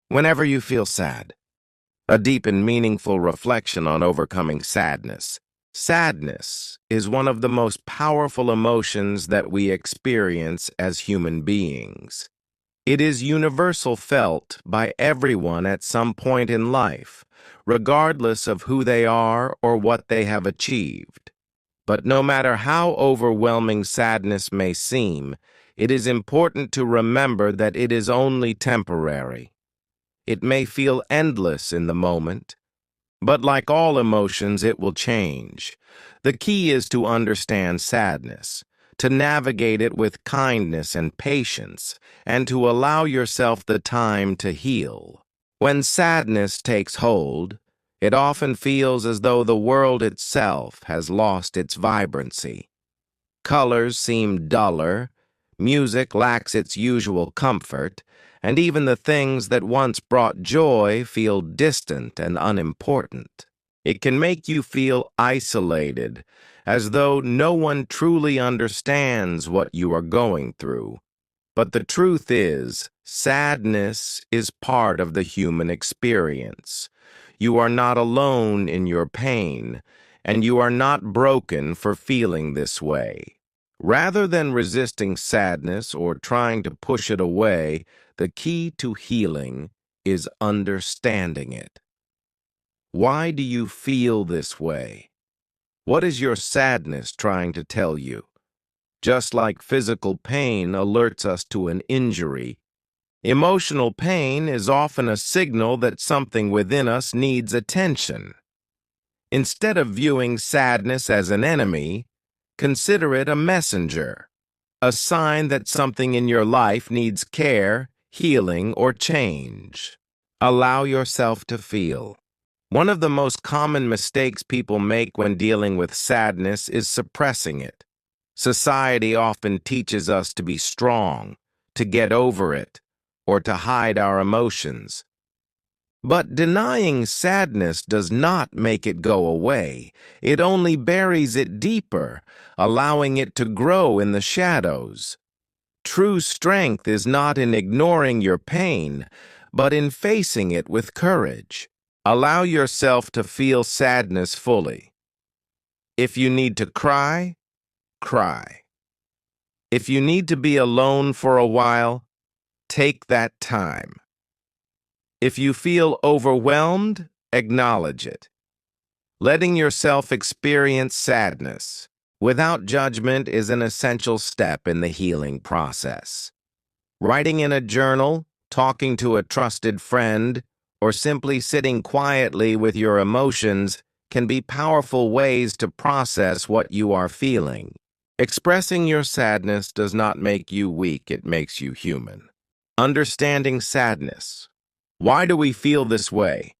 Whenever you feel sad, a deep and meaningful reflection on overcoming sadness. Sadness is one of the most powerful emotions that we experience as human beings. It is universal, felt by everyone at some point in life, regardless of who they are or what they have achieved. But no matter how overwhelming sadness may seem, it is important to remember that it is only temporary. It may feel endless in the moment, but like all emotions, it will change. The key is to understand sadness, to navigate it with kindness and patience, and to allow yourself the time to heal. When sadness takes hold, it often feels as though the world itself has lost its vibrancy. Colors seem duller, music lacks its usual comfort, and even the things that once brought joy feel distant and unimportant. It can make you feel isolated, as though no one truly understands what you are going through. But the truth is, sadness is part of the human experience. You are not alone in your pain, and you are not broken for feeling this way. Rather than resisting sadness or trying to push it away, the key to healing is understanding it. Why do you feel this way? What is your sadness trying to tell you? Just like physical pain alerts us to an injury, emotional pain is often a signal that something within us needs attention. Instead of viewing sadness as an enemy, consider it a messenger, a sign that something in your life needs care, healing, or change. Allow yourself to feel. One of the most common mistakes people make when dealing with sadness is suppressing it. Society often teaches us to be strong, to get over it, or to hide our emotions. But denying sadness does not make it go away. It only buries it deeper, allowing it to grow in the shadows. True strength is not in ignoring your pain, but in facing it with courage. Allow yourself to feel sadness fully. If you need to cry, cry. If you need to be alone for a while, take that time. If you feel overwhelmed, acknowledge it. Letting yourself experience sadness without judgment is an essential step in the healing process. Writing in a journal, talking to a trusted friend, or simply sitting quietly with your emotions can be powerful ways to process what you are feeling. Expressing your sadness does not make you weak, it makes you human. Understanding sadness. Why do we feel this way?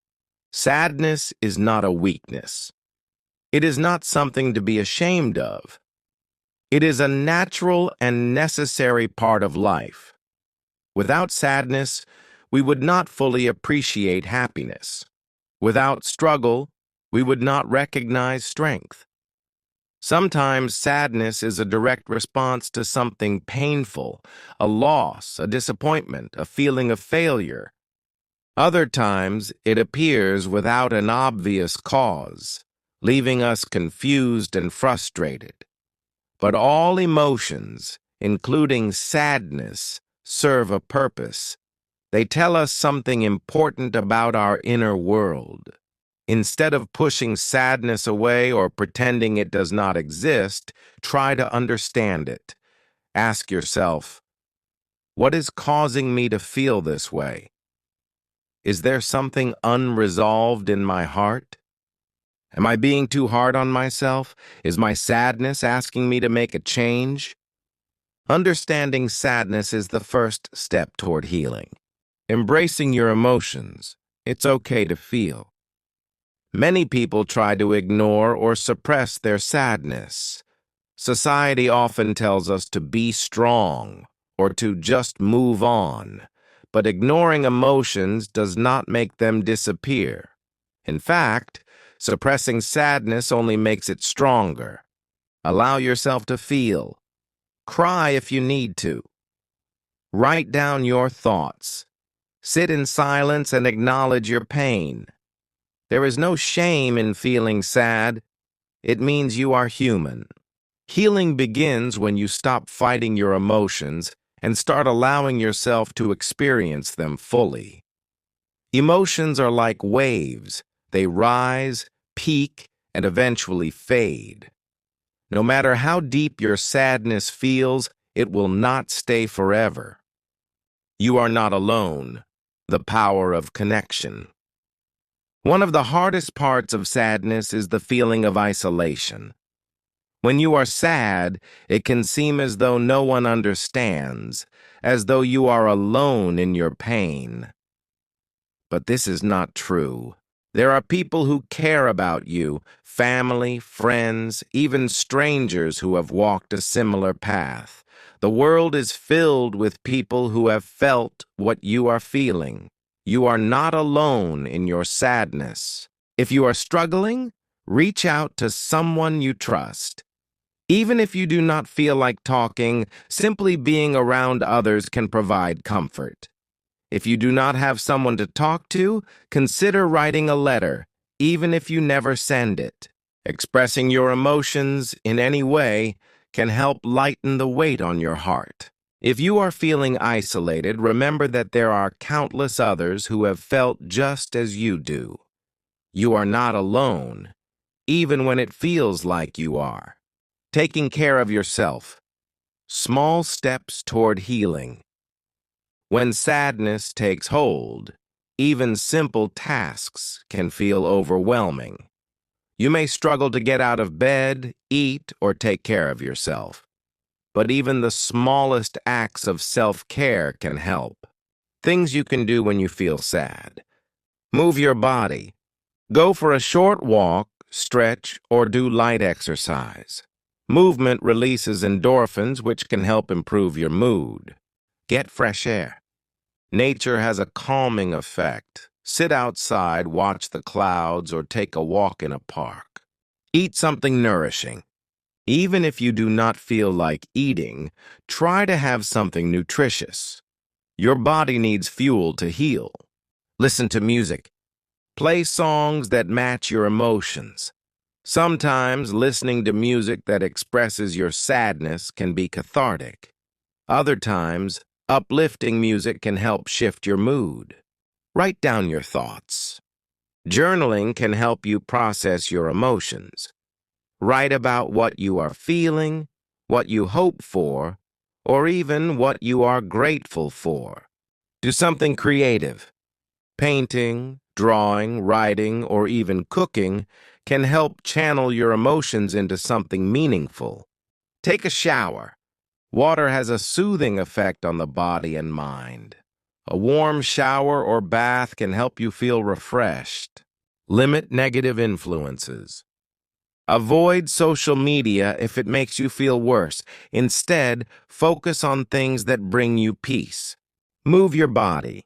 Sadness is not a weakness. It is not something to be ashamed of. It is a natural and necessary part of life. Without sadness, we would not fully appreciate happiness. Without struggle, we would not recognize strength. Sometimes sadness is a direct response to something painful, a loss, a disappointment, a feeling of failure. Other times, it appears without an obvious cause, leaving us confused and frustrated. But all emotions, including sadness, serve a purpose. They tell us something important about our inner world. Instead of pushing sadness away or pretending it does not exist, try to understand it. Ask yourself, what is causing me to feel this way? Is there something unresolved in my heart? Am I being too hard on myself? Is my sadness asking me to make a change? Understanding sadness is the first step toward healing. Embracing your emotions. It's okay to feel. Many people try to ignore or suppress their sadness. Society often tells us to be strong or to just move on, but ignoring emotions does not make them disappear. In fact, suppressing sadness only makes it stronger. Allow yourself to feel. Cry if you need to. Write down your thoughts. Sit in silence and acknowledge your pain. There is no shame in feeling sad. It means you are human. Healing begins when you stop fighting your emotions and start allowing yourself to experience them fully. Emotions are like waves. They rise, peak, and eventually fade. No matter how deep your sadness feels, it will not stay forever. You are not alone. The power of connection. One of the hardest parts of sadness is the feeling of isolation. When you are sad, it can seem as though no one understands, as though you are alone in your pain. But this is not true. There are people who care about you, family, friends, even strangers who have walked a similar path. The world is filled with people who have felt what you are feeling. You are not alone in your sadness. If you are struggling, reach out to someone you trust. Even if you do not feel like talking, simply being around others can provide comfort. If you do not have someone to talk to, consider writing a letter, even if you never send it. Expressing your emotions in any way can help lighten the weight on your heart. If you are feeling isolated, remember that there are countless others who have felt just as you do. You are not alone, even when it feels like you are. Taking care of yourself. Small steps toward healing. When sadness takes hold, even simple tasks can feel overwhelming. You may struggle to get out of bed, eat, or take care of yourself. But even the smallest acts of self-care can help. Things you can do when you feel sad. Move your body. Go for a short walk, stretch, or do light exercise. Movement releases endorphins, which can help improve your mood. Get fresh air. Nature has a calming effect. Sit outside, watch the clouds, or take a walk in a park. Eat something nourishing. Even if you do not feel like eating, try to have something nutritious. Your body needs fuel to heal. Listen to music. Play songs that match your emotions. Sometimes listening to music that expresses your sadness can be cathartic. Other times, uplifting music can help shift your mood. Write down your thoughts. Journaling can help you process your emotions. Write about what you are feeling, what you hope for, or even what you are grateful for. Do something creative. Painting, drawing, writing, or even cooking can help channel your emotions into something meaningful. Take a shower. Water has a soothing effect on the body and mind. A warm shower or bath can help you feel refreshed. Limit negative influences. Avoid social media if it makes you feel worse. Instead, focus on things that bring you peace. Move your body.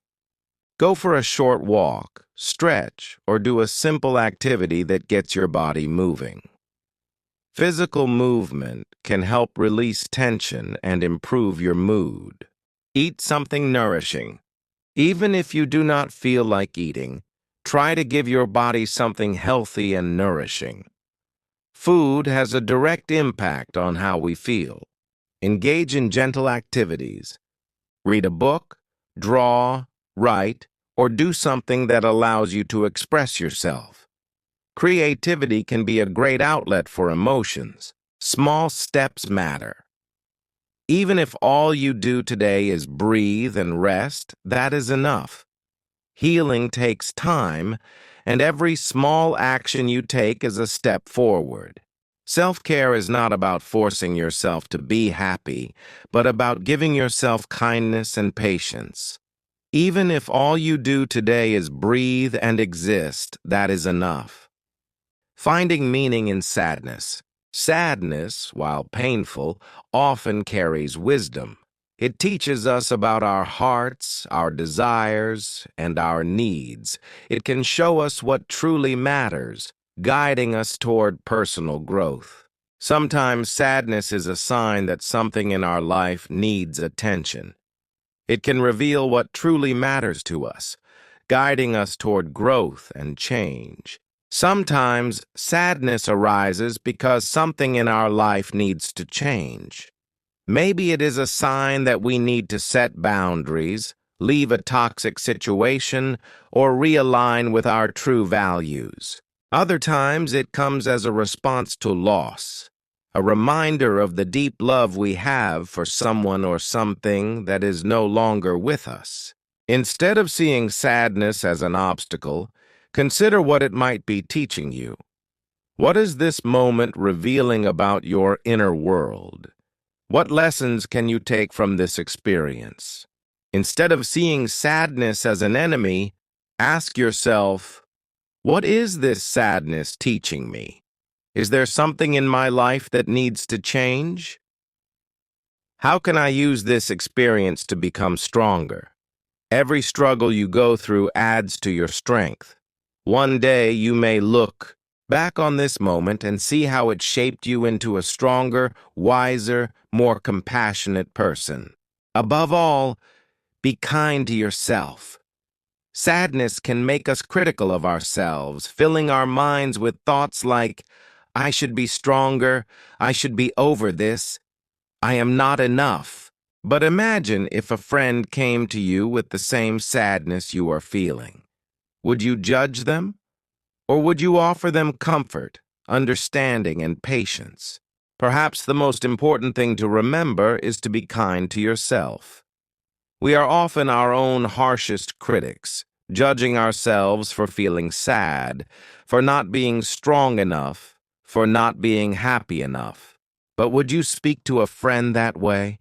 Go for a short walk, stretch, or do a simple activity that gets your body moving. Physical movement can help release tension and improve your mood. Eat something nourishing. Even if you do not feel like eating, try to give your body something healthy and nourishing. Food has a direct impact on how we feel. Engage in gentle activities. Read a book, draw, write, or do something that allows you to express yourself. Creativity can be a great outlet for emotions. Small steps matter. Even if all you do today is breathe and rest, that is enough. Healing takes time, and every small action you take is a step forward. Self-care is not about forcing yourself to be happy, but about giving yourself kindness and patience. Even if all you do today is breathe and exist, that is enough. Finding meaning in sadness. Sadness, while painful, often carries wisdom. It teaches us about our hearts, our desires, and our needs. It can show us what truly matters, guiding us toward personal growth. Sometimes sadness is a sign that something in our life needs attention. It can reveal what truly matters to us, guiding us toward growth and change. Sometimes sadness arises because something in our life needs to change. Maybe it is a sign that we need to set boundaries, leave a toxic situation, or realign with our true values. Other times it comes as a response to loss, a reminder of the deep love we have for someone or something that is no longer with us. Instead of seeing sadness as an obstacle, consider what it might be teaching you. What is this moment revealing about your inner world? What lessons can you take from this experience? Instead of seeing sadness as an enemy, ask yourself, what is this sadness teaching me? Is there something in my life that needs to change? How can I use this experience to become stronger? Every struggle you go through adds to your strength. One day you may look back on this moment and see how it shaped you into a stronger, wiser, more compassionate person. Above all, be kind to yourself. Sadness can make us critical of ourselves, filling our minds with thoughts like, I should be stronger, I should be over this, I am not enough. But imagine if a friend came to you with the same sadness you are feeling. Would you judge them? Or would you offer them comfort, understanding, and patience? Perhaps the most important thing to remember is to be kind to yourself. We are often our own harshest critics, judging ourselves for feeling sad, for not being strong enough, for not being happy enough. But would you speak to a friend that way?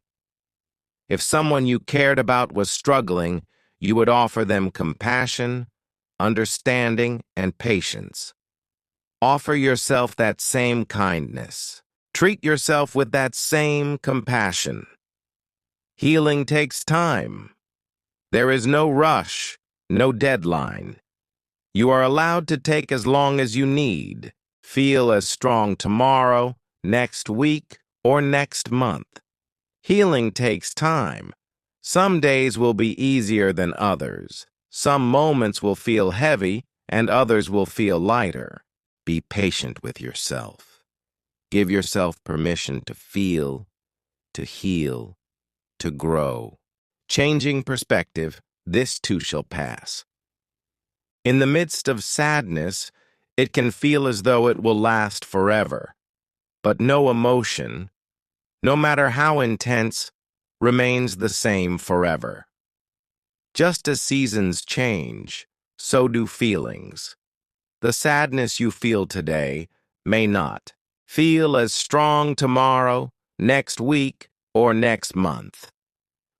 If someone you cared about was struggling, you would offer them compassion, understanding, and patience. Offer yourself that same kindness. Treat yourself with that same compassion. Healing takes time. There is no rush, no deadline. You are allowed to take as long as you need. Feel as strong tomorrow, next week, or next month. Healing takes time. Some days will be easier than others. Some moments will feel heavy, and others will feel lighter. Be patient with yourself. Give yourself permission to feel, to heal, to grow. Changing perspective, this too shall pass. In the midst of sadness, it can feel as though it will last forever. But no emotion, no matter how intense, remains the same forever. Just as seasons change, so do feelings. The sadness you feel today may not feel as strong tomorrow, next week, or next month.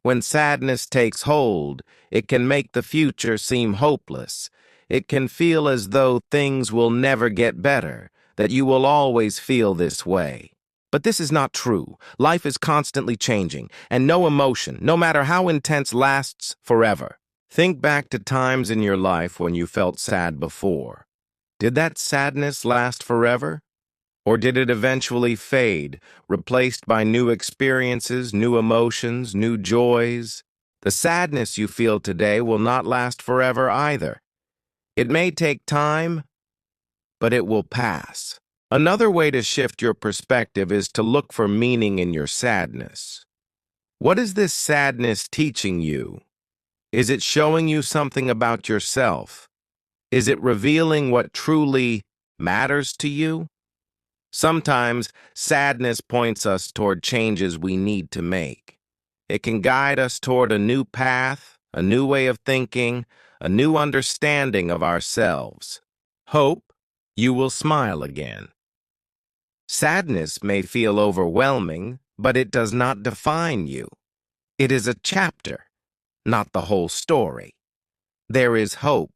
When sadness takes hold, it can make the future seem hopeless. It can feel as though things will never get better, that you will always feel this way. But this is not true. Life is constantly changing, and no emotion, no matter how intense, lasts forever. Think back to times in your life when you felt sad before. Did that sadness last forever? Or did it eventually fade, replaced by new experiences, new emotions, new joys? The sadness you feel today will not last forever either. It may take time, but it will pass. Another way to shift your perspective is to look for meaning in your sadness. What is this sadness teaching you? Is it showing you something about yourself? Is it revealing what truly matters to you? Sometimes sadness points us toward changes we need to make. It can guide us toward a new path, a new way of thinking, a new understanding of ourselves. Hope, you will smile again. Sadness may feel overwhelming, but it does not define you. It is a chapter, not the whole story. There is hope,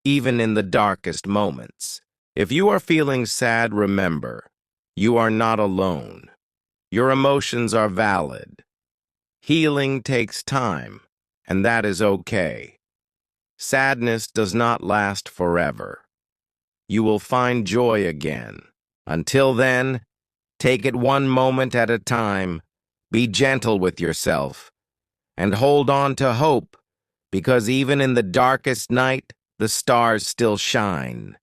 even in the darkest moments. If you are feeling sad, remember, you are not alone. Your emotions are valid. Healing takes time, and that is okay. Sadness does not last forever. You will find joy again. Until then, take it one moment at a time. Be gentle with yourself, and hold on to hope, because even in the darkest night, the stars still shine.